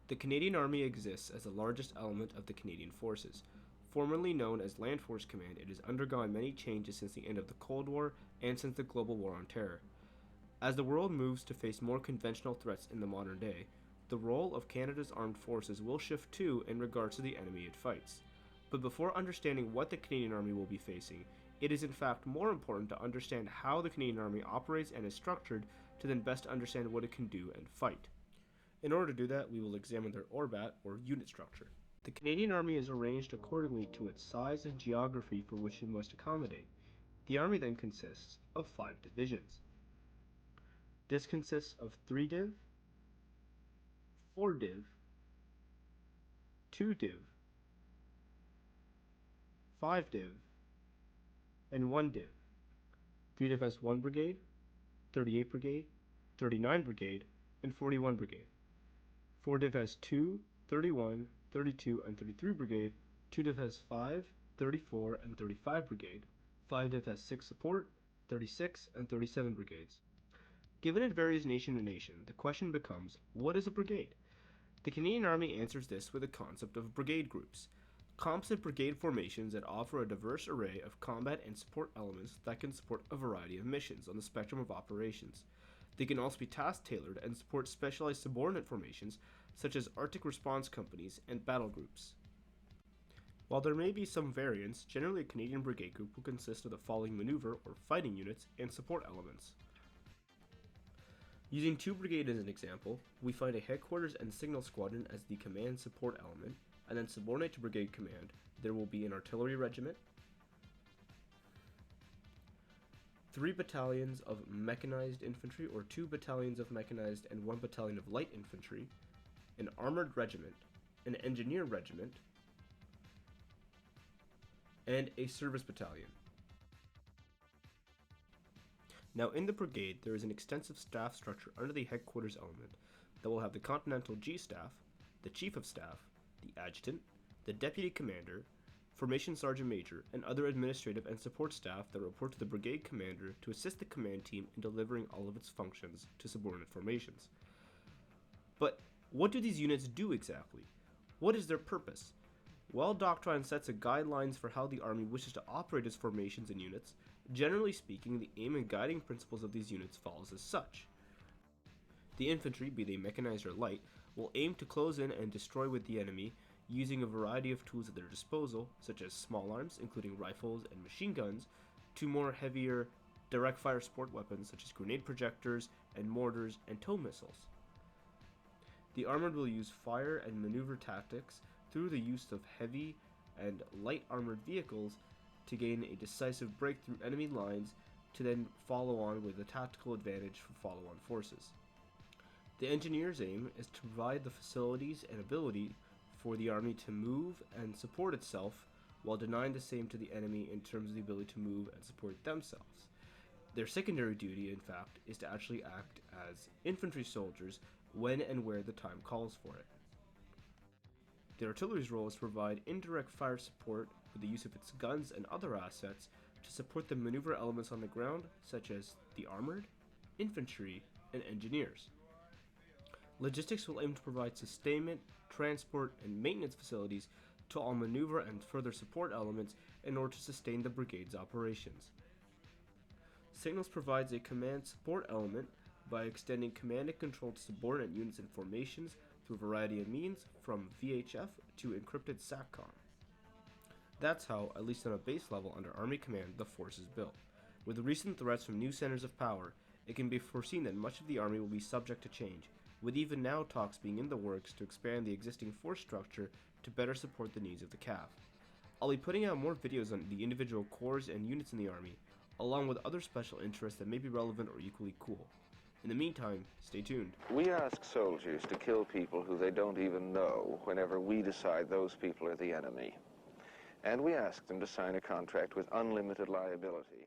The Canadian Army exists as the largest element of the Canadian Forces. Formerly known as Land Force Command, it has undergone many changes since the end of the Cold War and since the global war on terror. As the world moves to face more conventional threats in the modern day, the role of Canada's armed forces will shift too in regards to the enemy it fights. But before understanding what the Canadian Army will be facing, it is in fact more important to understand how the Canadian Army operates and is structured to then best understand what it can do and fight. In order to do that, we will examine their ORBAT, or unit structure. The Canadian Army is arranged accordingly to its size and geography for which it must accommodate. The Army then consists of 5 divisions. This consists of 3 div, 4 div, 2 div, 5 div, and 1 div. 3 div has 1 brigade, 38 brigade, 39 brigade, and 41 brigade. 4 div has 2, 31, 32, and 33 brigade. 2 div has 5, 34, and 35 brigade. 5 div has 6 support, 36, and 37 brigades. Given it varies nation to nation, the question becomes, what is a brigade? The Canadian Army answers this with the concept of brigade groups, composite brigade formations that offer a diverse array of combat and support elements that can support a variety of missions on the spectrum of operations. They can also be task-tailored and support specialized subordinate formations such as Arctic Response Companies and battle groups. While there may be some variance, generally a Canadian brigade group will consist of the following maneuver or fighting units and support elements. Using 2 brigade as an example, we find a headquarters and signal squadron as the command support element, and then subordinate to brigade command, there will be an artillery regiment, 3 battalions of mechanized infantry or 2 battalions of mechanized and 1 battalion of light infantry, an armored regiment, an engineer regiment, and a service battalion. Now in the brigade, there is an extensive staff structure under the headquarters element that will have the Continental G Staff, the Chief of Staff, the Adjutant, the Deputy Commander, Formation Sergeant Major, and other administrative and support staff that report to the brigade commander to assist the command team in delivering all of its functions to subordinate formations. But what do these units do exactly? What is their purpose? While doctrine sets guidelines for how the Army wishes to operate its formations and units, generally speaking, the aim and guiding principles of these units follows as such. The infantry, be they mechanized or light, will aim to close in and destroy with the enemy using a variety of tools at their disposal, such as small arms, including rifles and machine guns, to more heavier direct fire support weapons such as grenade projectors and mortars and tow missiles. The armored will use fire and maneuver tactics through the use of heavy and light armored vehicles to gain a decisive breakthrough enemy lines to then follow on with a tactical advantage for follow-on forces. The engineer's aim is to provide the facilities and ability for the Army to move and support itself while denying the same to the enemy in terms of the ability to move and support themselves. Their secondary duty, in fact, is to actually act as infantry soldiers when and where the time calls for it. The artillery's role is to provide indirect fire support with the use of its guns and other assets to support the maneuver elements on the ground, such as the armored, infantry, and engineers. Logistics will aim to provide sustainment, transport, and maintenance facilities to all maneuver and further support elements in order to sustain the brigade's operations. Signals provides a command support element by extending command and control to subordinate units and formations through a variety of means, from VHF to encrypted SATCOM. That's how, at least on a base level under Army Command, the force is built. With the recent threats from new centers of power, it can be foreseen that much of the Army will be subject to change, with even now talks being in the works to expand the existing force structure to better support the needs of the CAV. I'll be putting out more videos on the individual corps and units in the Army, along with other special interests that may be relevant or equally cool. In the meantime, stay tuned. We ask soldiers to kill people who they don't even know whenever we decide those people are the enemy. And we ask them to sign a contract with unlimited liability.